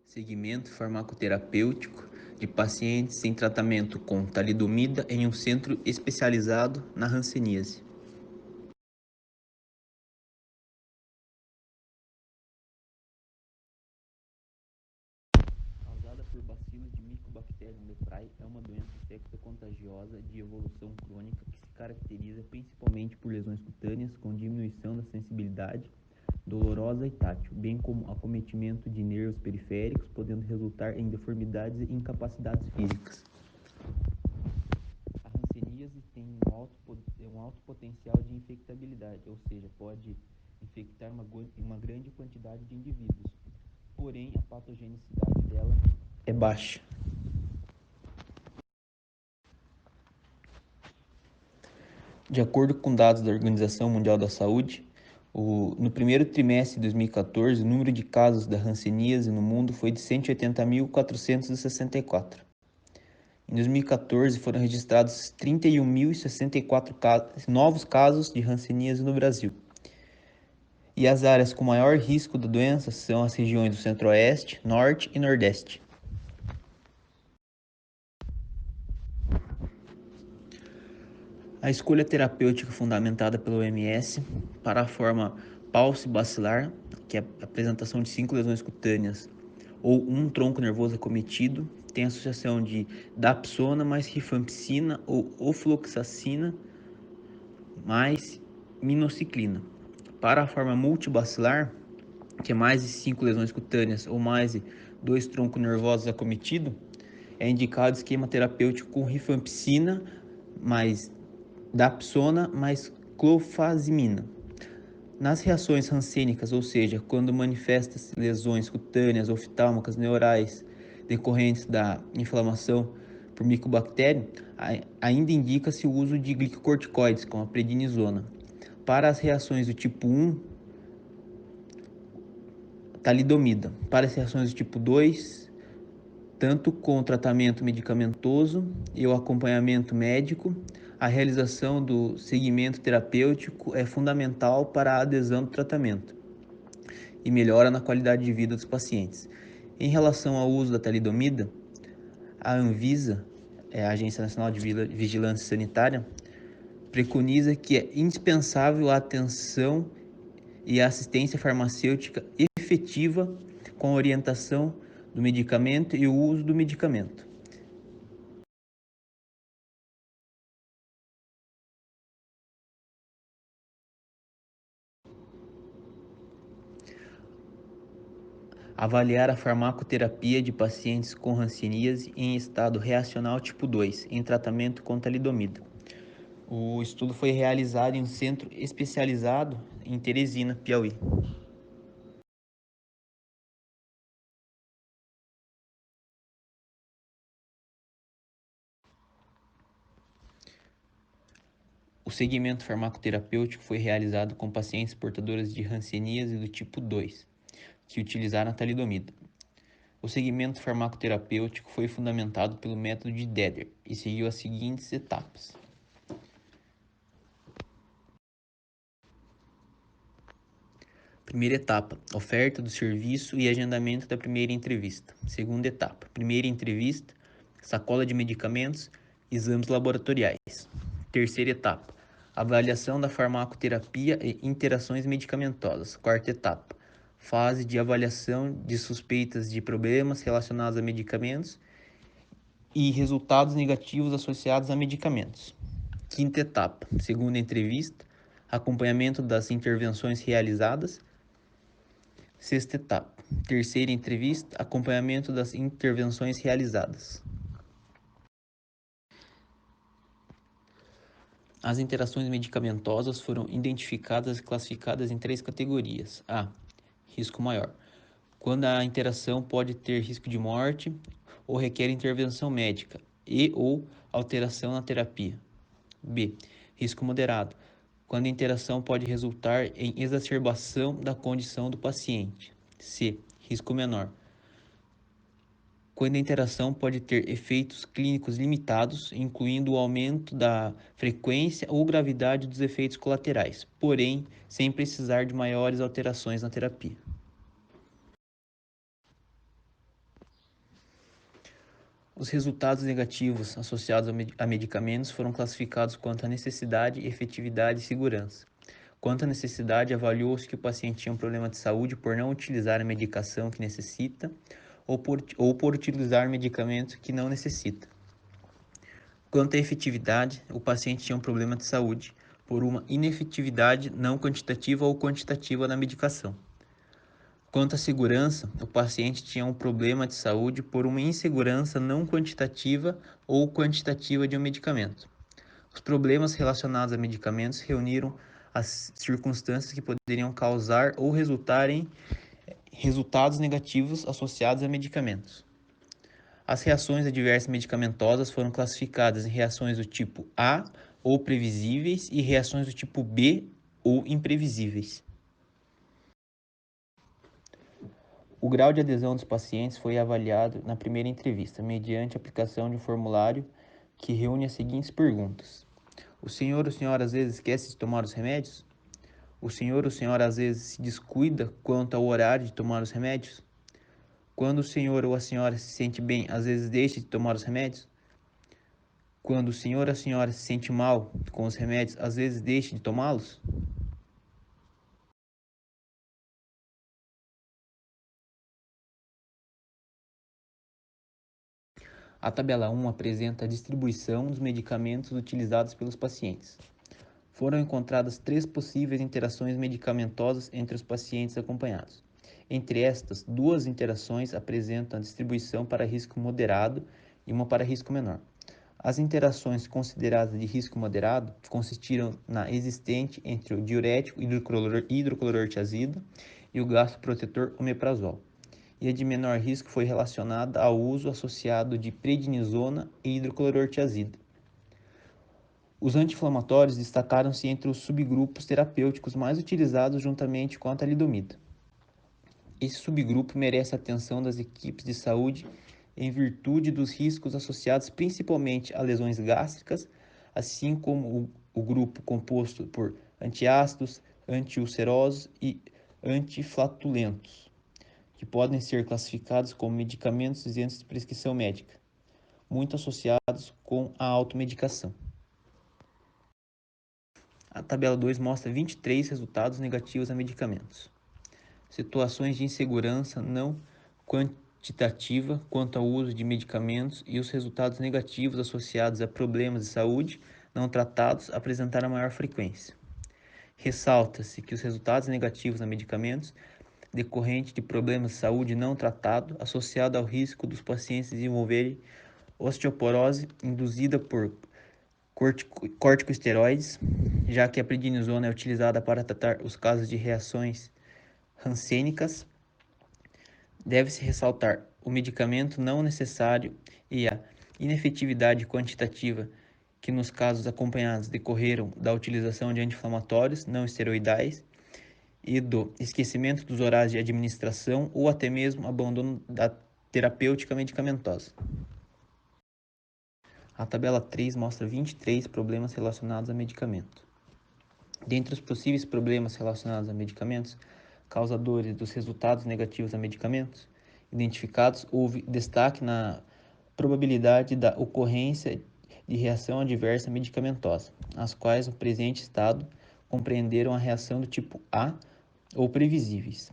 Segmento farmacoterapêutico de pacientes em tratamento com talidomida em um centro especializado na hanseníase. Causada por bacilos de Mycobacterium leprae, é uma doença infecto-contagiosa de evolução crônica que se caracteriza principalmente por lesões cutâneas com diminuição da sensibilidade, dolorosa e tátil, bem como acometimento de nervos periféricos, podendo resultar em deformidades e incapacidades físicas. A hanseníase tem um alto potencial de infectabilidade, ou seja, pode infectar uma grande quantidade de indivíduos, porém a patogenicidade dela é baixa. De acordo com dados da Organização Mundial da Saúde, no primeiro trimestre de 2014, o número de casos da hanseníase no mundo foi de 180.464. Em 2014, foram registrados 31.064 novos casos de hanseníase no Brasil. E as áreas com maior risco da doença são as regiões do Centro-Oeste, Norte e Nordeste. A escolha terapêutica fundamentada pela OMS para a forma paucibacilar, que é a apresentação de 5 lesões cutâneas ou um tronco nervoso acometido, tem associação de dapsona mais rifampicina ou ofloxacina mais minociclina. Para a forma multibacilar, que é mais de 5 lesões cutâneas ou mais de 2 troncos nervosos acometidos, é indicado esquema terapêutico com rifampicina mais dapsona mais clofazimina. Nas reações hansênicas, ou seja, quando manifestam-se lesões cutâneas, oftálmicas, neurais, decorrentes da inflamação por micobactéria, ainda indica-se o uso de glicocorticoides, como a prednisona. Para as reações do tipo 1, talidomida. Para as reações do tipo 2, tanto com o tratamento medicamentoso e o acompanhamento médico, a realização do segmento terapêutico é fundamental para a adesão do tratamento e melhora na qualidade de vida dos pacientes. Em relação ao uso da talidomida, a Anvisa, a Agência Nacional de Vigilância Sanitária, preconiza que é indispensável a atenção e a assistência farmacêutica efetiva com a orientação do medicamento e o uso do medicamento. Avaliar a farmacoterapia de pacientes com hanseníase em estado reacional tipo 2, em tratamento com talidomida. O estudo foi realizado em um centro especializado em Teresina, Piauí. O segmento farmacoterapêutico foi realizado com pacientes portadores de hanseníase do tipo 2, que utilizaram a talidomida. O segmento farmacoterapêutico foi fundamentado pelo método de Deder e seguiu as seguintes etapas. Primeira etapa, oferta do serviço e agendamento da primeira entrevista. Segunda etapa, primeira entrevista, sacola de medicamentos, exames laboratoriais. Terceira etapa, avaliação da farmacoterapia e interações medicamentosas. Quarta etapa, fase de avaliação de suspeitas de problemas relacionados a medicamentos e resultados negativos associados a medicamentos. Quinta etapa, segunda entrevista, acompanhamento das intervenções realizadas. Sexta etapa, terceira entrevista, acompanhamento das intervenções realizadas. As interações medicamentosas foram identificadas e classificadas em 3 categorias. A. Risco maior, quando a interação pode ter risco de morte ou requer intervenção médica e ou alteração na terapia. B. Risco moderado, quando a interação pode resultar em exacerbação da condição do paciente. C. Risco menor, quando a interação pode ter efeitos clínicos limitados, incluindo o aumento da frequência ou gravidade dos efeitos colaterais, porém sem precisar de maiores alterações na terapia. Os resultados negativos associados a medicamentos foram classificados quanto à necessidade, efetividade e segurança. Quanto à necessidade, avaliou-se que o paciente tinha um problema de saúde por não utilizar a medicação que necessita ou por utilizar medicamento que não necessita. Quanto à efetividade, o paciente tinha um problema de saúde por uma inefetividade não quantitativa ou quantitativa da medicação. Quanto à segurança, o paciente tinha um problema de saúde por uma insegurança não quantitativa ou quantitativa de um medicamento. Os problemas relacionados a medicamentos reuniram as circunstâncias que poderiam causar ou resultar em resultados negativos associados a medicamentos. As reações adversas medicamentosas foram classificadas em reações do tipo A, ou previsíveis, e reações do tipo B, ou imprevisíveis. O grau de adesão dos pacientes foi avaliado na primeira entrevista, mediante a aplicação de um formulário que reúne as seguintes perguntas: o senhor ou senhora às vezes esquece de tomar os remédios? O senhor ou senhora às vezes se descuida quanto ao horário de tomar os remédios? Quando o senhor ou a senhora se sente bem, às vezes deixa de tomar os remédios? Quando o senhor ou a senhora se sente mal com os remédios, às vezes deixa de tomá-los? A tabela 1 apresenta a distribuição dos medicamentos utilizados pelos pacientes. Foram encontradas 3 possíveis interações medicamentosas entre os pacientes acompanhados. Entre estas, 2 interações apresentam a distribuição para risco moderado e uma para risco menor. As interações consideradas de risco moderado consistiram na existente entre o diurético hidroclorortiazida e o gastroprotetor omeprazol. E a de menor risco foi relacionada ao uso associado de prednisona e hidroclorortiazida. Os anti-inflamatórios destacaram-se entre os subgrupos terapêuticos mais utilizados juntamente com a talidomida. Esse subgrupo merece a atenção das equipes de saúde em virtude dos riscos associados principalmente a lesões gástricas, assim como o grupo composto por antiácidos, antiulcerosos e antiflatulentos, que podem ser classificados como medicamentos isentos de prescrição médica, muito associados com a automedicação. A tabela 2 mostra 23 resultados negativos a medicamentos. Situações de insegurança não quantitativa quanto ao uso de medicamentos e os resultados negativos associados a problemas de saúde não tratados apresentaram maior frequência. Ressalta-se que os resultados negativos a medicamentos decorrentes de problemas de saúde não tratado associado ao risco dos pacientes desenvolverem osteoporose induzida por corticosteroides, já que a prednisona é utilizada para tratar os casos de reações rancênicas. Deve-se ressaltar o medicamento não necessário e a inefetividade quantitativa que nos casos acompanhados decorreram da utilização de anti-inflamatórios não esteroidais e do esquecimento dos horários de administração ou até mesmo abandono da terapêutica medicamentosa. A tabela 3 mostra 23 problemas relacionados a medicamento. Dentre os possíveis problemas relacionados a medicamentos, causadores dos resultados negativos a medicamentos identificados, houve destaque na probabilidade da ocorrência de reação adversa medicamentosa, as quais, no presente estado, compreenderam a reação do tipo A ou previsíveis.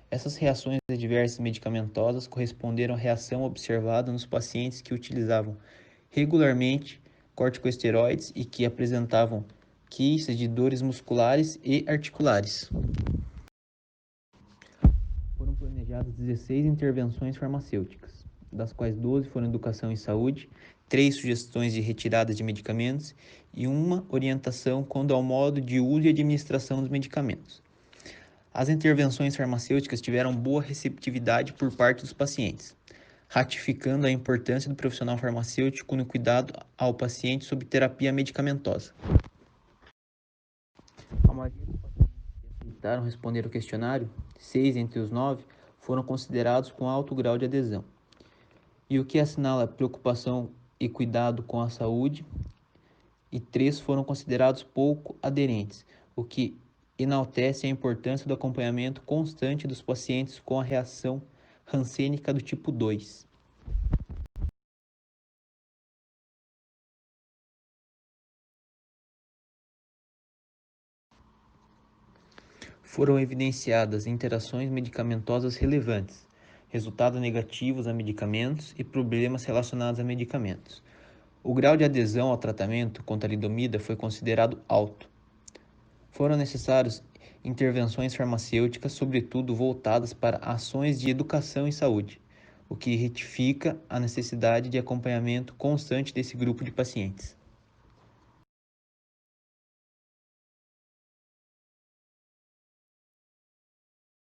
Essas reações adversas medicamentosas corresponderam à reação observada nos pacientes que utilizavam regularmente corticosteroides e que apresentavam queixas de dores musculares e articulares. Foram planejadas 16 intervenções farmacêuticas, das quais 12 foram educação e saúde, 3 sugestões de retirada de medicamentos e uma orientação quanto ao modo de uso e administração dos medicamentos. As intervenções farmacêuticas tiveram boa receptividade por parte dos pacientes, ratificando a importância do profissional farmacêutico no cuidado ao paciente sob terapia medicamentosa. A maioria dos pacientes que aceitaram responder ao questionário, 6 entre os 9, foram considerados com alto grau de adesão, e o que assinala preocupação e cuidado com a saúde, e 3 foram considerados pouco aderentes, o que enaltece a importância do acompanhamento constante dos pacientes com a reação rancênica do tipo 2. Foram evidenciadas interações medicamentosas relevantes, resultados negativos a medicamentos e problemas relacionados a medicamentos. O grau de adesão ao tratamento com talidomida foi considerado alto. Foram necessárias intervenções farmacêuticas, sobretudo voltadas para ações de educação em saúde, o que retifica a necessidade de acompanhamento constante desse grupo de pacientes.